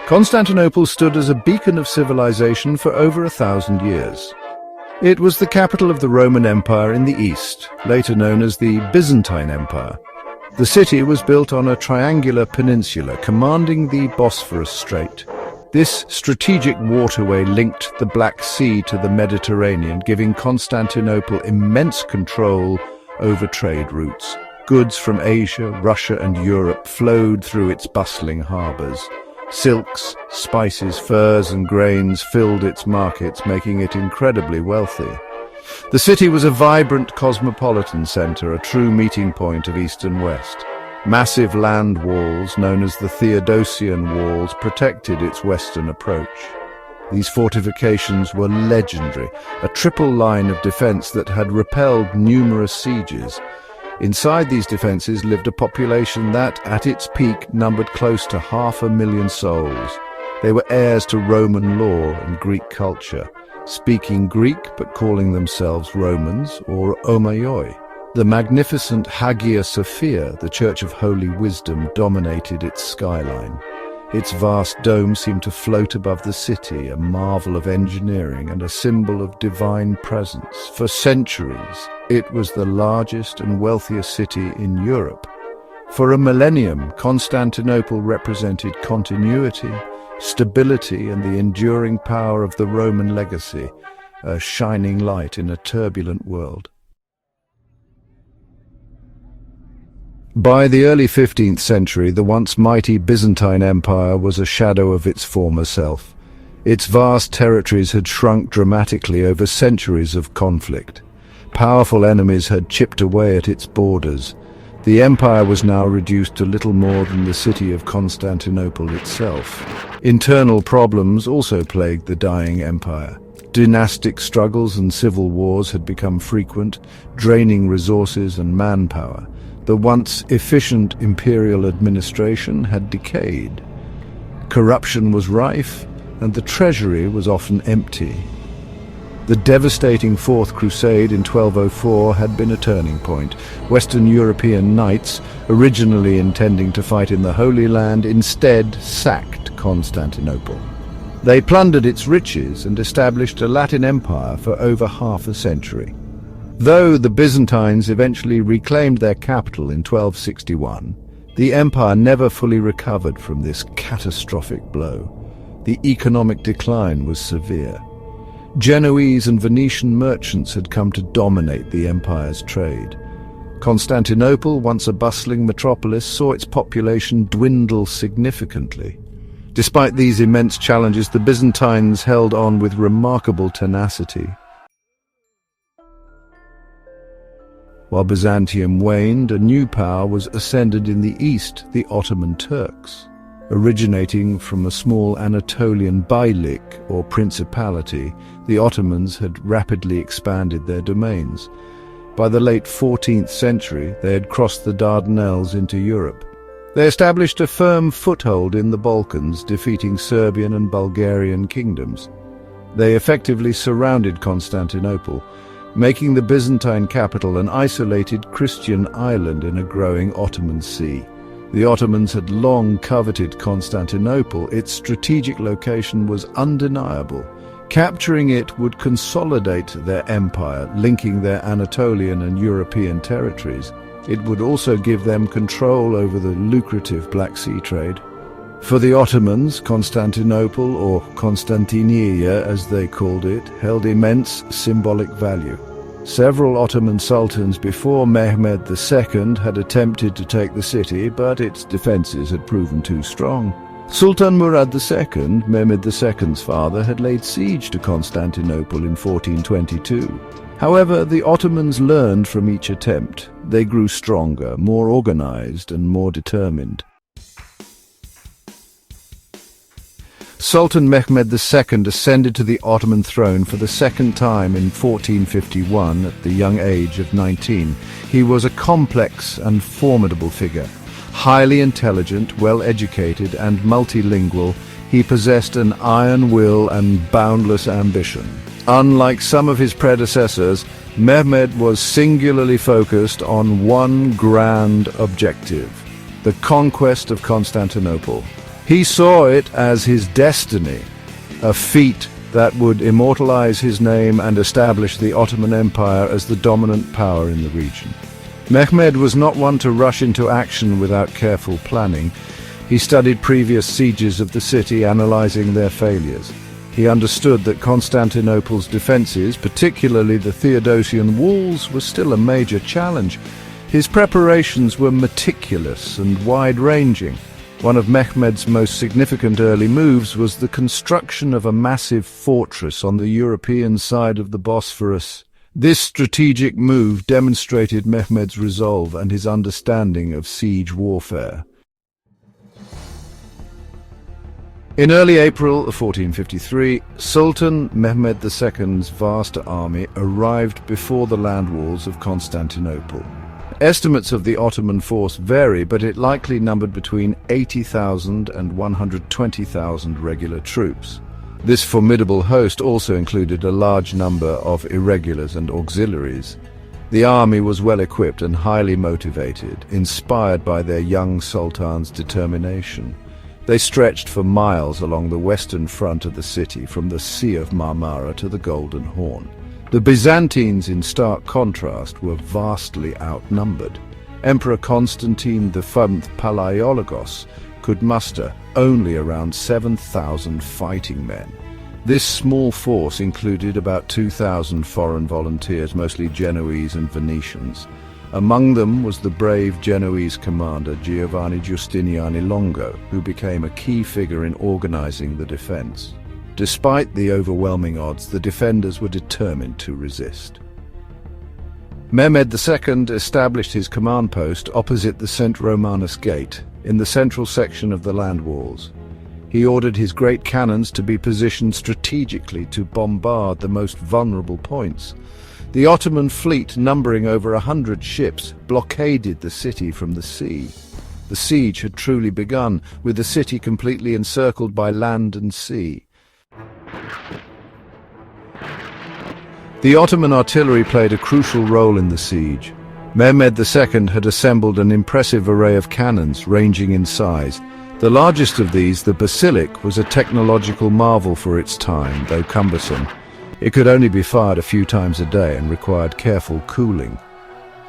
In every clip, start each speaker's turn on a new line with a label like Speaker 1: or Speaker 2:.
Speaker 1: Constantinople stood as a beacon of civilization for over 1,000 years. It was the capital of the Roman Empire in the east, later known as the Byzantine Empire. The city was built on a triangular peninsula commanding the Bosphorus Strait. This strategic waterway linked the Black Sea to the Mediterranean, giving Constantinople immense control over trade routes. Goods from Asia, Russia and Europe flowed through its bustling harbors. Silks, spices, furs and grains filled its markets, making it incredibly wealthy. The city was a vibrant cosmopolitan center, a true meeting point of East and West. Massive land walls, known as the Theodosian Walls, protected its western approach. These fortifications were legendary, a triple line of defense that had repelled numerous sieges. Inside these defenses lived a population that, at its peak, numbered close to 500,000 souls. They were heirs to Roman law and Greek culture, speaking Greek but calling themselves Romans or Omaioi. The magnificent Hagia Sophia, the Church of Holy Wisdom, dominated its skyline. Its vast dome seemed to float above the city, a marvel of engineering and a symbol of divine presence. For centuries, it was the largest and wealthiest city in Europe. For a millennium, Constantinople represented continuity, stability, and the enduring power of the Roman legacy, a shining light in a turbulent world. By the early 15th century, the once mighty Byzantine Empire was a shadow of its former self. Its vast territories had shrunk dramatically over centuries of conflict. Powerful enemies had chipped away at its borders. The empire was now reduced to little more than the city of Constantinople itself. Internal problems also plagued the dying empire. Dynastic struggles and civil wars had become frequent, draining resources and manpower. The once efficient imperial administration had decayed. Corruption was rife, and the treasury was often empty. The devastating Fourth Crusade in 1204 had been a turning point. Western European knights, originally intending to fight in the Holy Land, instead sacked Constantinople. They plundered its riches and established a Latin empire for over half a century. Though the Byzantines eventually reclaimed their capital in 1261, the empire never fully recovered from this catastrophic blow. The economic decline was severe. Genoese and Venetian merchants had come to dominate the empire's trade. Constantinople, once a bustling metropolis, saw its population dwindle significantly. Despite these immense challenges, the Byzantines held on with remarkable tenacity. While Byzantium waned, a new power was ascended in the east, the Ottoman Turks. Originating from a small Anatolian beylik, or principality, the Ottomans had rapidly expanded their domains. By the late 14th century, they had crossed the Dardanelles into Europe. They established a firm foothold in the Balkans, defeating Serbian and Bulgarian kingdoms. They effectively surrounded Constantinople, making the Byzantine capital an isolated Christian island in a growing Ottoman sea. The Ottomans had long coveted Constantinople. Its strategic location was undeniable. Capturing it would consolidate their empire, linking their Anatolian and European territories. It would also give them control over the lucrative Black Sea trade. For the Ottomans, Constantinople, or Constantinia as they called it, held immense symbolic value. Several Ottoman sultans before Mehmed II had attempted to take the city, but its defenses had proven too strong. Sultan Murad II, Mehmed II's father, had laid siege to Constantinople in 1422. However, the Ottomans learned from each attempt. They grew stronger, more organized, and more determined. Sultan Mehmed II ascended to the Ottoman throne for the second time in 1451 at the young age of 19. He was a complex and formidable figure. Highly intelligent, well-educated, and multilingual, he possessed an iron will and boundless ambition. Unlike some of his predecessors, Mehmed was singularly focused on one grand objective: the conquest of Constantinople. He saw it as his destiny, a feat that would immortalize his name and establish the Ottoman Empire as the dominant power in the region. Mehmed was not one to rush into action without careful planning. He studied previous sieges of the city, analyzing their failures. He understood that Constantinople's defenses, particularly the Theodosian walls, were still a major challenge. His preparations were meticulous and wide-ranging. One of Mehmed's most significant early moves was the construction of a massive fortress on the European side of the Bosphorus. This strategic move demonstrated Mehmed's resolve and his understanding of siege warfare. In early April of 1453, Sultan Mehmed II's vast army arrived before the land walls of Constantinople. Estimates of the Ottoman force vary, but it likely numbered between 80,000 and 120,000 regular troops. This formidable host also included a large number of irregulars and auxiliaries. The army was well equipped and highly motivated, inspired by their young sultan's determination. They stretched for miles along the western front of the city, from the Sea of Marmara to the Golden Horn. The Byzantines, in stark contrast, were vastly outnumbered. Emperor Constantine V Palaiologos could muster only around 7,000 fighting men. This small force included about 2,000 foreign volunteers, mostly Genoese and Venetians. Among them was the brave Genoese commander Giovanni Giustiniani Longo, who became a key figure in organizing the defense. Despite the overwhelming odds, the defenders were determined to resist. Mehmed II established his command post opposite the St. Romanus Gate, in the central section of the land walls. He ordered his great cannons to be positioned strategically to bombard the most vulnerable points. The Ottoman fleet, numbering over 100 ships, blockaded the city from the sea. The siege had truly begun, with the city completely encircled by land and sea. The Ottoman artillery played a crucial role in the siege. Mehmed II had assembled an impressive array of cannons, ranging in size. The largest of these, the basilic, was a technological marvel for its time, though cumbersome. It could only be fired a few times a day and required careful cooling.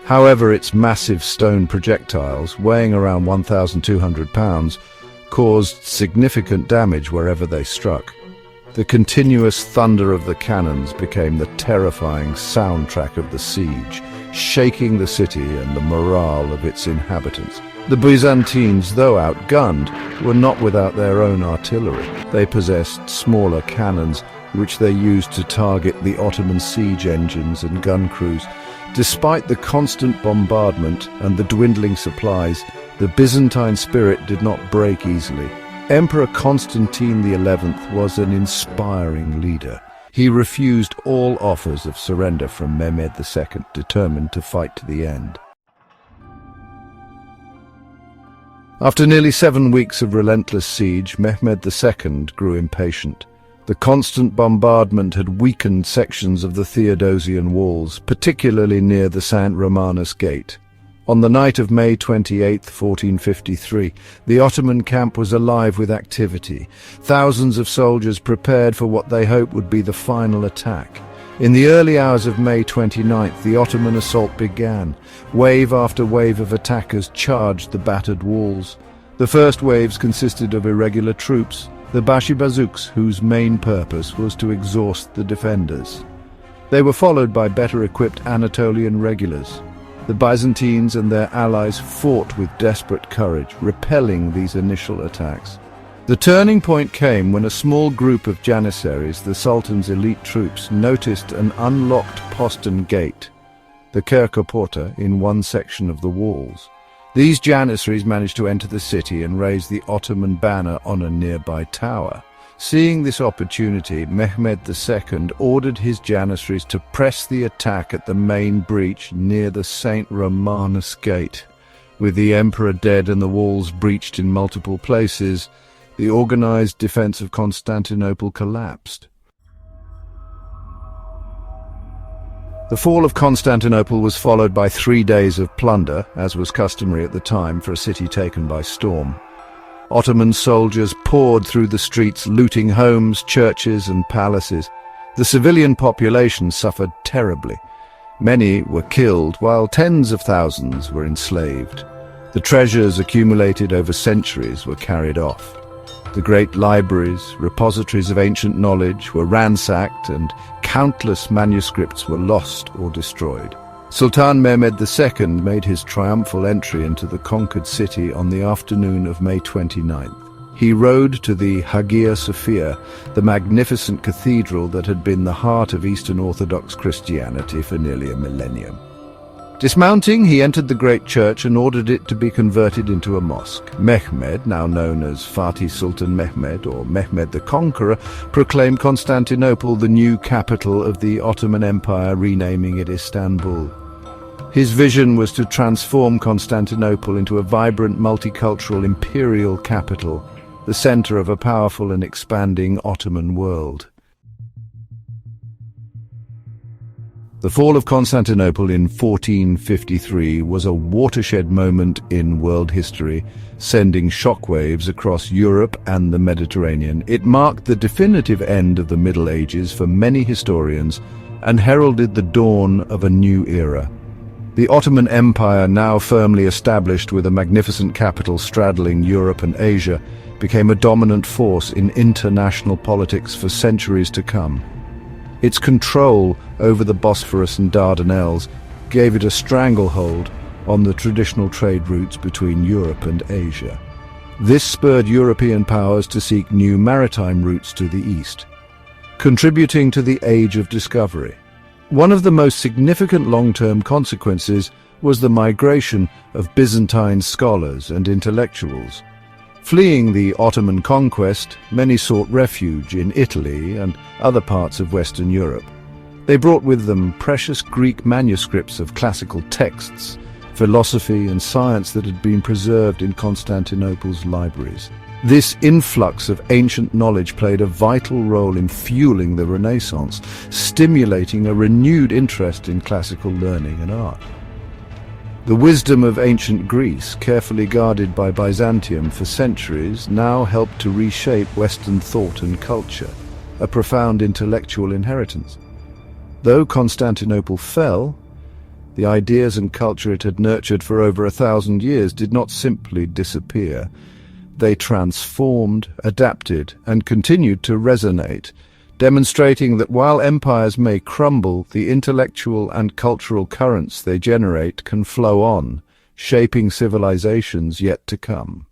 Speaker 1: However, its massive stone projectiles, weighing around 1,200 pounds, caused significant damage wherever they struck. The continuous thunder of the cannons became the terrifying soundtrack of the siege, shaking the city and the morale of its inhabitants. The Byzantines, though outgunned, were not without their own artillery. They possessed smaller cannons, which they used to target the Ottoman siege engines and gun crews. Despite the constant bombardment and the dwindling supplies, the Byzantine spirit did not break easily. Emperor Constantine XI was an inspiring leader. He refused all offers of surrender from Mehmed II, determined to fight to the end. After nearly 7 weeks of relentless siege, Mehmed II grew impatient. The constant bombardment had weakened sections of the Theodosian walls, particularly near the St. Romanus Gate. On the night of May 28, 1453, the Ottoman camp was alive with activity. Thousands of soldiers prepared for what they hoped would be the final attack. In the early hours of May 29th, the Ottoman assault began. Wave after wave of attackers charged the battered walls. The first waves consisted of irregular troops, the Bashibazuks, whose main purpose was to exhaust the defenders. They were followed by better-equipped Anatolian regulars. The Byzantines and their allies fought with desperate courage, repelling these initial attacks. The turning point came when a small group of Janissaries, the Sultan's elite troops, noticed an unlocked postern gate, the Kerkoporta, in one section of the walls. These Janissaries managed to enter the city and raise the Ottoman banner on a nearby tower. Seeing this opportunity, Mehmed II ordered his Janissaries to press the attack at the main breach near the St. Romanus Gate. With the emperor dead and the walls breached in multiple places, the organized defense of Constantinople collapsed. The fall of Constantinople was followed by 3 days of plunder, as was customary at the time for a city taken by storm. Ottoman soldiers poured through the streets, looting homes, churches and palaces. The civilian population suffered terribly. Many were killed, while tens of thousands were enslaved. The treasures accumulated over centuries were carried off. The great libraries, repositories of ancient knowledge, were ransacked, and countless manuscripts were lost or destroyed. Sultan Mehmed II made his triumphal entry into the conquered city on the afternoon of May 29th. He rode to the Hagia Sophia, the magnificent cathedral that had been the heart of Eastern Orthodox Christianity for nearly a millennium. Dismounting, he entered the great church and ordered it to be converted into a mosque. Mehmed, now known as Fatih Sultan Mehmed or Mehmed the Conqueror, proclaimed Constantinople the new capital of the Ottoman Empire, renaming it Istanbul. His vision was to transform Constantinople into a vibrant, multicultural imperial capital, the center of a powerful and expanding Ottoman world. The fall of Constantinople in 1453 was a watershed moment in world history, sending shockwaves across Europe and the Mediterranean. It marked the definitive end of the Middle Ages for many historians and heralded the dawn of a new era. The Ottoman Empire, now firmly established with a magnificent capital straddling Europe and Asia, became a dominant force in international politics for centuries to come. Its control over the Bosphorus and Dardanelles gave it a stranglehold on the traditional trade routes between Europe and Asia. This spurred European powers to seek new maritime routes to the east, contributing to the Age of Discovery. One of the most significant long-term consequences was the migration of Byzantine scholars and intellectuals. Fleeing the Ottoman conquest, many sought refuge in Italy and other parts of Western Europe. They brought with them precious Greek manuscripts of classical texts, philosophy and science that had been preserved in Constantinople's libraries. This influx of ancient knowledge played a vital role in fueling the Renaissance, stimulating a renewed interest in classical learning and art. The wisdom of ancient Greece, carefully guarded by Byzantium for centuries, now helped to reshape Western thought and culture, a profound intellectual inheritance. Though Constantinople fell, the ideas and culture it had nurtured for over 1,000 years did not simply disappear. They transformed, adapted, and continued to resonate, demonstrating that while empires may crumble, the intellectual and cultural currents they generate can flow on, shaping civilizations yet to come.